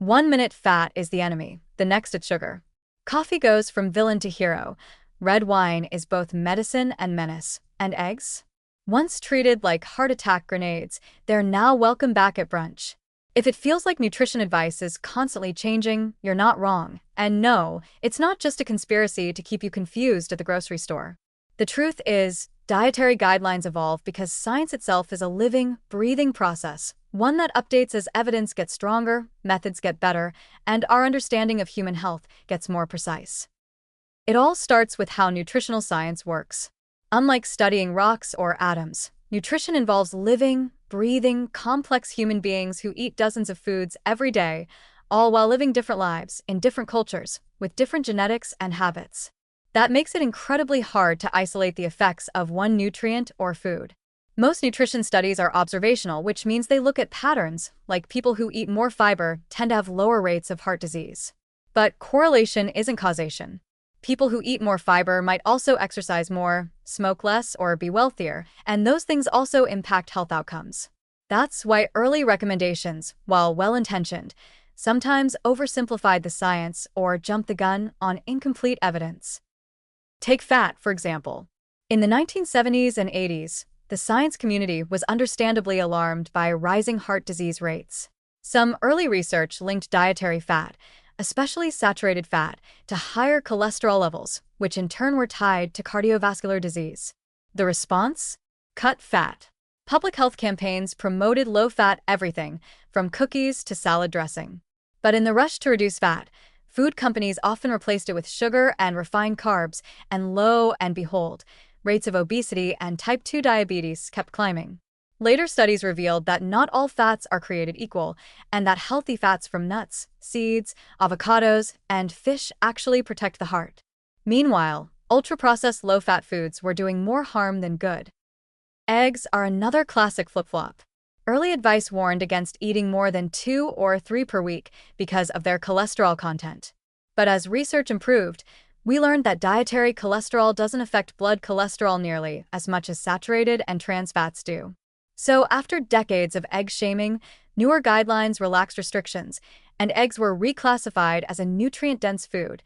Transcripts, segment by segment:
1 minute fat is the enemy, the next it's sugar. Coffee goes from villain to hero. Red wine is both medicine and menace. And eggs? Once treated like heart attack grenades, they're now welcome back at brunch. If it feels like nutrition advice is constantly changing, you're not wrong. And no, it's not just a conspiracy to keep you confused at the grocery store. The truth is, dietary guidelines evolve because science itself is a living, breathing process, one that updates as evidence gets stronger, methods get better, and our understanding of human health gets more precise. It all starts with how nutritional science works. Unlike studying rocks or atoms, nutrition involves living, breathing, complex human beings who eat dozens of foods every day, all while living different lives in different cultures, with different genetics and habits. That makes it incredibly hard to isolate the effects of one nutrient or food. Most nutrition studies are observational, which means they look at patterns, like people who eat more fiber tend to have lower rates of heart disease. But correlation isn't causation. People who eat more fiber might also exercise more, smoke less, or be wealthier, and those things also impact health outcomes. That's why early recommendations, while well-intentioned, sometimes oversimplified the science or jumped the gun on incomplete evidence. Take fat, for example. In the 1970s and 80s, the science community was understandably alarmed by rising heart disease rates. Some early research linked dietary fat, especially saturated fat, to higher cholesterol levels, which in turn were tied to cardiovascular disease. The response? Cut fat. Public health campaigns promoted low-fat everything, from cookies to salad dressing. But in the rush to reduce fat, food companies often replaced it with sugar and refined carbs, and lo and behold, rates of obesity and type 2 diabetes kept climbing. Later studies revealed that not all fats are created equal, and that healthy fats from nuts, seeds, avocados, and fish actually protect the heart. Meanwhile, ultra-processed low-fat foods were doing more harm than good. Eggs are another classic flip-flop. Early advice warned against eating more than 2 or 3 per week because of their cholesterol content. But as research improved, we learned that dietary cholesterol doesn't affect blood cholesterol nearly as much as saturated and trans fats do. So after decades of egg shaming, newer guidelines relaxed restrictions, and eggs were reclassified as a nutrient-dense food,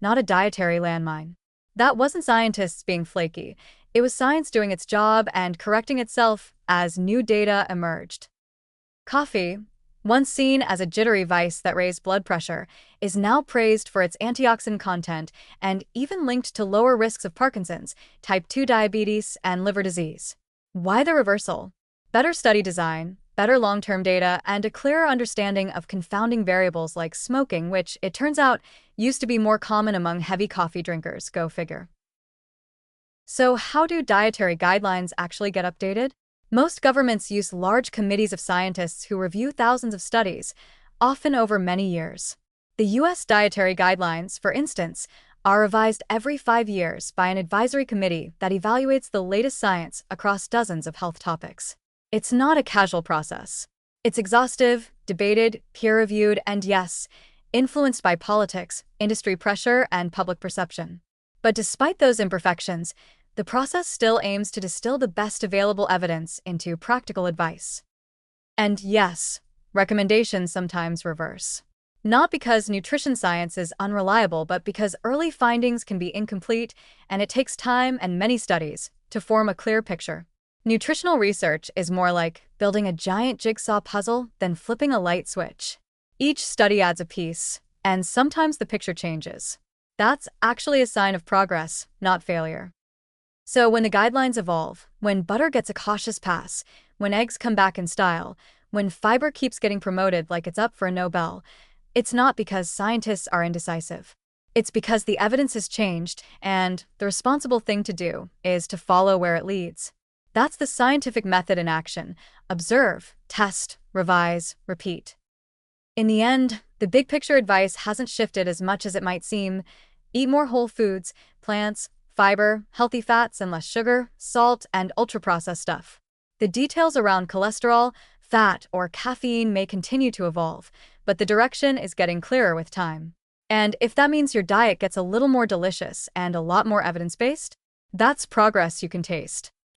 not a dietary landmine. That wasn't scientists being flaky. It was science doing its job and correcting itself as new data emerged. Coffee, once seen as a jittery vice that raised blood pressure, is now praised for its antioxidant content and even linked to lower risks of Parkinson's, type 2 diabetes, and liver disease. Why the reversal? Better study design, better long-term data, and a clearer understanding of confounding variables like smoking, which, it turns out, used to be more common among heavy coffee drinkers, go figure. So how do dietary guidelines actually get updated? Most governments use large committees of scientists who review thousands of studies, often over many years. The U.S. dietary guidelines, for instance, are revised every 5 years by an advisory committee that evaluates the latest science across dozens of health topics. It's not a casual process. It's exhaustive, debated, peer-reviewed, and yes, influenced by politics, industry pressure, and public perception. But despite those imperfections, the process still aims to distill the best available evidence into practical advice. And yes, recommendations sometimes reverse. Not because nutrition science is unreliable, but because early findings can be incomplete, and it takes time and many studies to form a clear picture. Nutritional research is more like building a giant jigsaw puzzle than flipping a light switch. Each study adds a piece, and sometimes the picture changes. That's actually a sign of progress, not failure. So when the guidelines evolve, when butter gets a cautious pass, when eggs come back in style, when fiber keeps getting promoted like it's up for a Nobel, it's not because scientists are indecisive. It's because the evidence has changed, and the responsible thing to do is to follow where it leads. That's the scientific method in action: observe, test, revise, repeat. In the end, the big picture advice hasn't shifted as much as it might seem. Eat more whole foods, plants, fiber, healthy fats, and less sugar, salt, and ultra-processed stuff. The details around cholesterol, fat, or caffeine may continue to evolve, but the direction is getting clearer with time. And if that means your diet gets a little more delicious and a lot more evidence-based, that's progress you can taste.